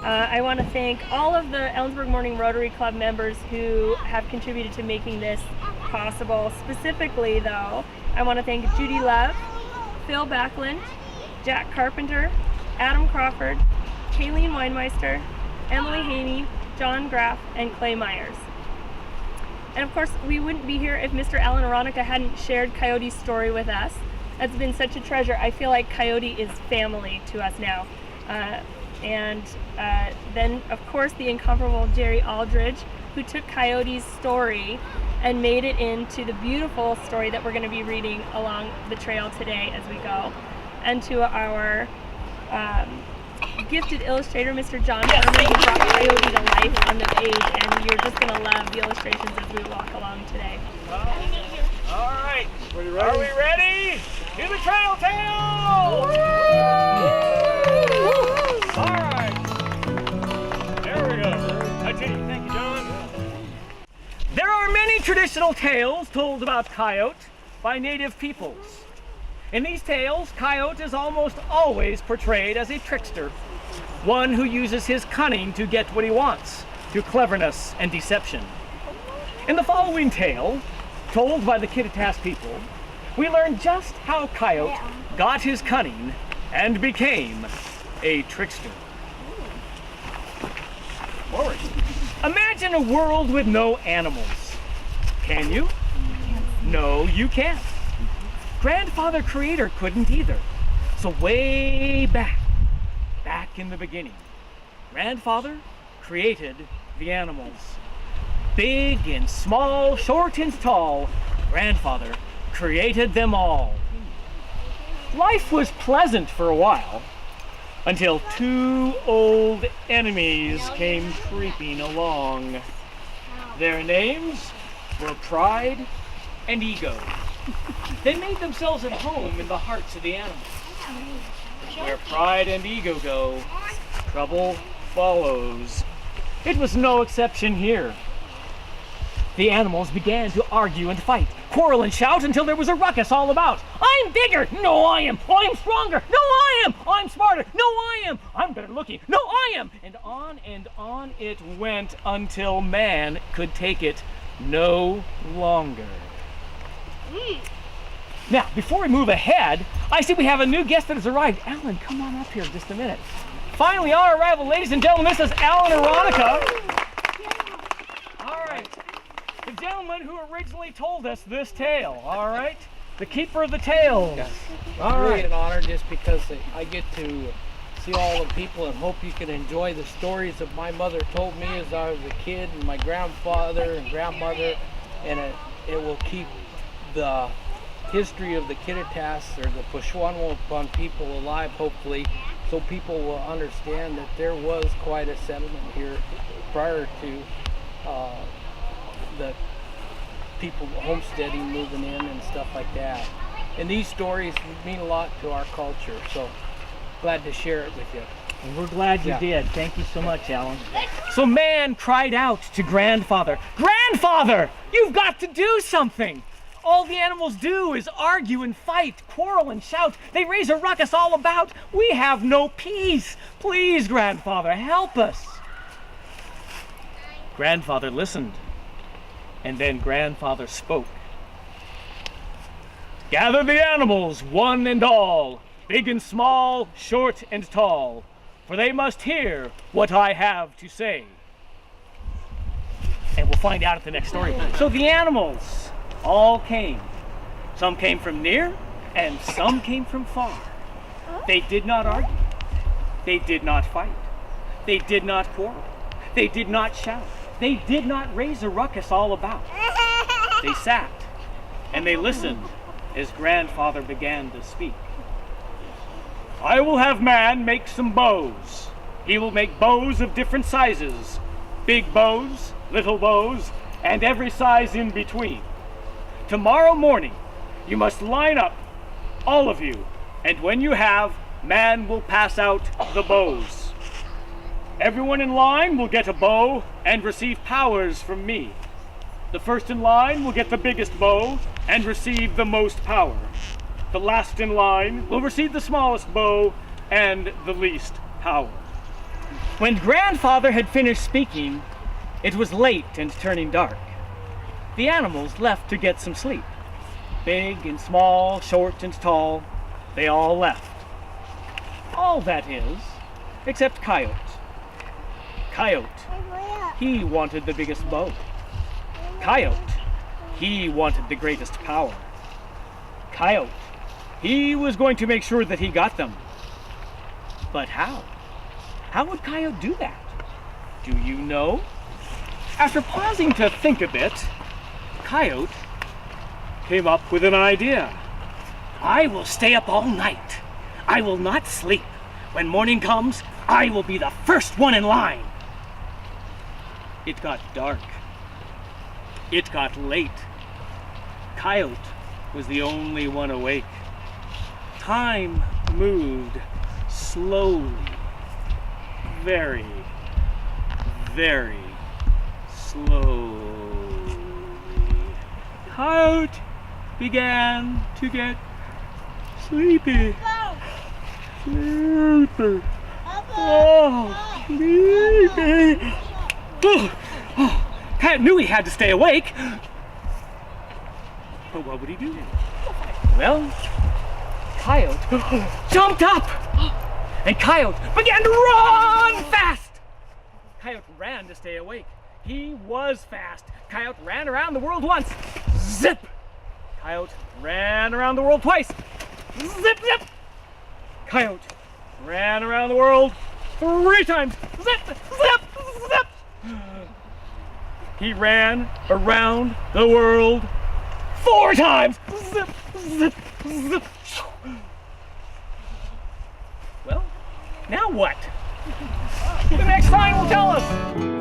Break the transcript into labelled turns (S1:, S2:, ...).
S1: I want to thank all of the Ellensburg Morning Rotary Club members who have contributed to making this possible. Specifically, though, I want to thank Judy Love, Phil Backlund, Jack Carpenter, Adam Crawford, Kayleen Weinmeister, Emily Haney, John Graff, and Clay Myers. And of course, we wouldn't be here if Mr. Alan Aronica hadn't shared Coyote's story with us. That's been such a treasure. I feel like Coyote is family to us now. Then, of course, the incomparable Jerry Aldridge, who took Coyote's story and made it into the beautiful story that we're going to be reading along the trail today as we go. And to our gifted illustrator, Mr. John Herman, who brought Coyote to life on the page, and you're just going to love the illustrations as we walk along today.
S2: All right, are we ready? To the trail tale! All right, there we go. Continue. Thank you, John. There are many traditional tales told about Coyote by native peoples. In these tales, Coyote is almost always portrayed as a trickster, one who uses his cunning to get what he wants through cleverness and deception. In the following tale, told by the Kittitas people, we learn just how Coyote got his cunning and became a trickster. Forward. Imagine a world with no animals. Can you? No, you can't. Grandfather Creator couldn't either. So way back in the beginning, Grandfather created the animals. Big and small, short and tall, Grandfather created them all. Life was pleasant for a while, until two old enemies came creeping along. Their names were Pride and Ego. They made themselves at home in the hearts of the animals. Where pride and ego go, trouble follows. It was no exception here. The animals began to argue and fight, quarrel and shout until there was a ruckus all about. I'm bigger! No, I am! I'm stronger! No, I am! I'm smarter! No, I am! I'm better looking! No, I am! And on it went until man could take it no longer. Now, before we move ahead, I see we have a new guest that has arrived. Alan, come on up here just a minute. Finally, on our arrival, ladies and gentlemen, this is Alan Aronica. All right. The gentleman who originally told us this tale, all right? The keeper of the tales.
S3: Yes.
S2: All
S3: really
S2: right.
S3: an honor just because I get to see all the people and hope you can enjoy the stories that my mother told me as I was a kid, and my grandfather and grandmother, and it will keep the history of the Kittitas or the Peshawanapan people alive, hopefully, so people will understand that there was quite a settlement here prior to the people homesteading, moving in and stuff like that. And these stories mean a lot to our culture, so glad to share it with you.
S2: And we're glad you did. Thank you so much, Alan. So man cried out to Grandfather, Grandfather, you've got to do something. All the animals do is argue and fight, quarrel and shout. They raise a ruckus all about. We have no peace. Please, Grandfather, help us. Grandfather listened, and then Grandfather spoke. Gather the animals, one and all, big and small, short and tall, for they must hear what I have to say. And we'll find out at the next story. So the animals all came. Some came from near, and some came from far. They did not argue. They did not fight. They did not quarrel. They did not shout. They did not raise a ruckus all about. They sat, and they listened as Grandfather began to speak. I will have man make some bows. He will make bows of different sizes. Big bows, little bows, and every size in between. Tomorrow morning, you must line up, all of you, and when you have, man will pass out the bows. Everyone in line will get a bow and receive powers from me. The first in line will get the biggest bow and receive the most power. The last in line will receive the smallest bow and the least power. When Grandfather had finished speaking, it was late and turning dark. The animals left to get some sleep. Big and small, short and tall, they all left. All that is, except Coyote. Coyote, he wanted the biggest bow. Coyote, he wanted the greatest power. Coyote, he was going to make sure that he got them. But how? How would Coyote do that? Do you know? After pausing to think a bit, Coyote came up with an idea. I will stay up all night. I will not sleep. When morning comes, I will be the first one in line. It got dark. It got late. Coyote was the only one awake. Time moved slowly. Very, very slowly. Coyote began to get sleepy. Sleepy. Oh, sleepy. Oh, Coyote knew he had to stay awake. But what would he do? Well, Coyote jumped up, and Coyote began to run fast. Coyote ran to stay awake. He was fast. Coyote ran around the world once. Zip! Coyote ran around the world twice. Zip, zip! Coyote ran around the world 3 times. Zip, zip, zip! He ran around the world 4 times. Zip, zip, zip. Well, now what? The next time will tell us.